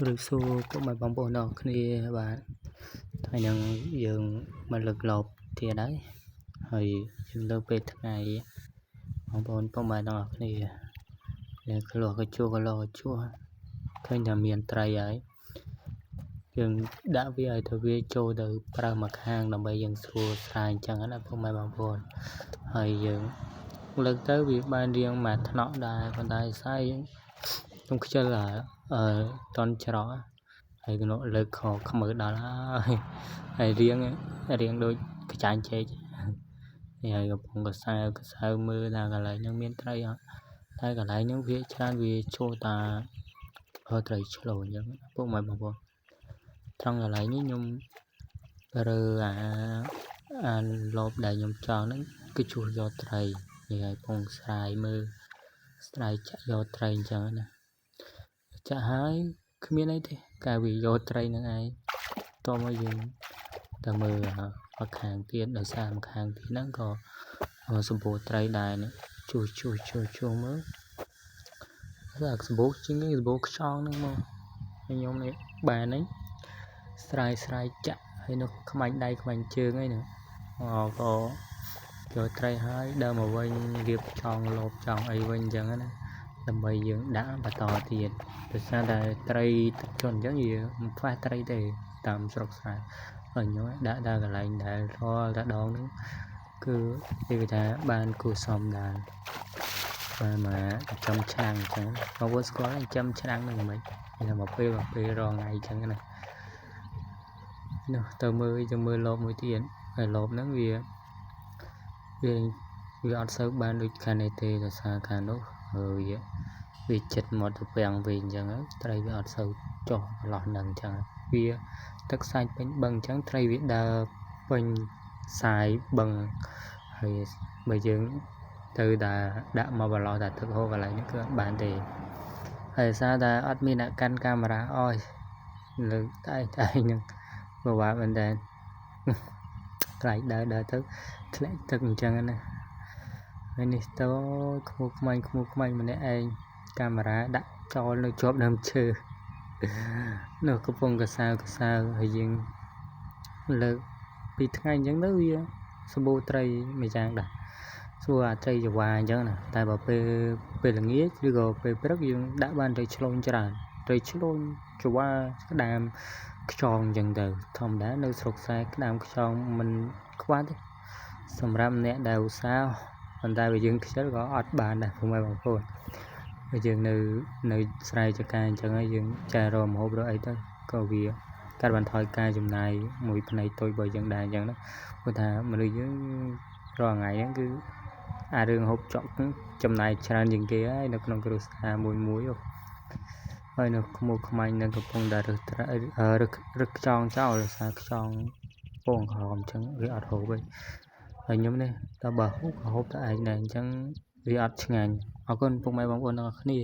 ឬសួរពុកម៉ែបងប្អូនទាំងអស់គ្នាបាទថ្ងៃហ្នឹងយើងមកលើកលបទៀតហើយហើយយើងលើពេលថ្ងៃបងប្អូនពុកម៉ែទាំងអស់គ្នាយើងកន្លោះកជួឃើញថាមានត្រីហើយយើងដាក់វាឲ្យទៅវាចូលទៅប្រើមកខាងដើម្បីយើងស្រួលស្រាយអញ្ចឹងណាពុកម៉ែបងប្អូនហើយយើងលើកទៅវាបានរៀងមួយថ្នាក់ដែរប៉ុន្តែស្អីខ្ញុំខ្ជិលតន់ច្រកហើយគណៈលើកខខ្មើដល់ហើយរៀងដូចកចាញ់ជែកហើយកំពុងកសៅមើលថាកន្លែងហ្នឹងមានត្រីអត់តែកន្លែងហ្នឹងវាច្រើនវាចូលតាត្រីឆ្លូអញ្ចឹងពុកម៉ែបងប្អូនត្រង់កន្លែងនេះខ្ញុំរើអាលបដែលខ្ញុំចង់ហ្នឹងគឺជួសយកត្រីហើយពងស្រាយមើលស្រាយចាក់យកត្រីអញ្ចឹងណាចាក់ហើយគ្មានអីទេកាលវាយកត្រីហ្នឹងឯងតោះមកយើងទៅមើលមកខាងទៀតដោយសារមកខាងទៀតហ្នឹងក៏សម្បូរត្រីដែរនេះជួសមើលតែសម្បូរជាងនេះសម្បូរខ្យងហ្នឹងមកខ្ញុំនេះបានហ្នឹងស្រាយចាក់ហើយនោះខ្មាញ់ដៃខ្មាញ់ជើងអីហ្នឹងក៏យកត្រីហើយដើរមកវិញរៀបចង់លបចង់អីវិញអញ្ចឹងណាដើម្បីយើងដាក់បន្តទៀតដោយសារតែត្រីទឹកជន់អញ្ចឹងវាមិនខ្វះត្រីទេតាមស្រុកស្រែហើយខ្ញុំដាក់ដល់កន្លែងដែលរាល់តែដងហ្នឹងគឺគេថាបានគួរសមដែរបានមកចំឆ្នាំងអញ្ចឹងបងប្អូនស្គាល់ចំឆ្នាំងហ្នឹងមិនថាមកពេលរងថ្ងៃអញ្ចឹងណានោះទៅមើលលបមួយទៀតហើយលបហ្នឹងវាអត់សូវបានដូចខាងនេះទេដោយសារខាងនោះវាចិត្តមកទៅពាំងវិញអញ្ចឹងត្រីវាអត់សូវចុះប្រឡោះនឹងអញ្ចឹងវាទឹកសាច់ពេញបឹងអញ្ចឹងត្រីវាដើរពេញសាយបឹងហើយបើយើងទៅដាក់មកប្រឡោះតែទឹកហូរកន្លែងនេះគឺអត់បានទេហើយសារតែអត់មានអ្នកកាន់កាមេរ៉ាអោយលើកតែហ្នឹងពិបាកមែនតើត្រីដើរទៅធ្លាក់ទឹកអញ្ចឹងណាហើយនេះទៅខ្មុកខ្មាញ់ម្នាក់ឯងកាមេរ៉ាដាក់ចោលនៅជាប់ដើមឈើនោះកំពុងកសៅហើយយើងលើកពីថ្ងៃអញ្ចឹងទៅវាសម្បូរត្រីមួយយ៉ាងដែរសួរអាត្រីចង្វាអញ្ចឹងណាតែបើពេលល្ងាចឬក៏ពេលព្រឹកយើងដាក់បានត្រីឆ្លូញច្រើនត្រីឆ្លូញចង្វាក្តាមខ្យងអញ្ចឹងទៅធម្មតានៅស្រុកខ្សែក្តាមខ្យងមិនខ្វះទេសម្រាប់អ្នកដែលឧស្សាហ៍ប៉ុន្តែបើយើងខ្ជិលក៏អត់បានដែរពុកម៉ែបងប្អូនបើយើងនៅស្រែចកាអញ្ចឹងហើយយើងចារកម្ហូបរកអីទៅក៏វាកាត់បន្ថយការចំណាយមួយផ្នែកតូចរបស់យើងដែរអញ្ចឹងណាព្រោះថាមនុស្សយើងរាល់ថ្ងៃហ្នឹងគឺអារឿងហូបចុកចំណាយច្រើនជាងគេហើយនៅក្នុងគ្រួសារមួយហើយនៅខ្មុកខ្មាញ់នៅកំពុងតែរឹកខ្យងចោលដោយសារខ្យងពងក្រហមអញ្ចឹងវាអត់ហូបទេហើយខ្ញុំនេះតើបើហូបតែឯងដែរអញ្ចឹងវាអត់ឆ្ងាញ់អរគុណពុកម៉ែបងប្អូនទាំងអស់គ្នា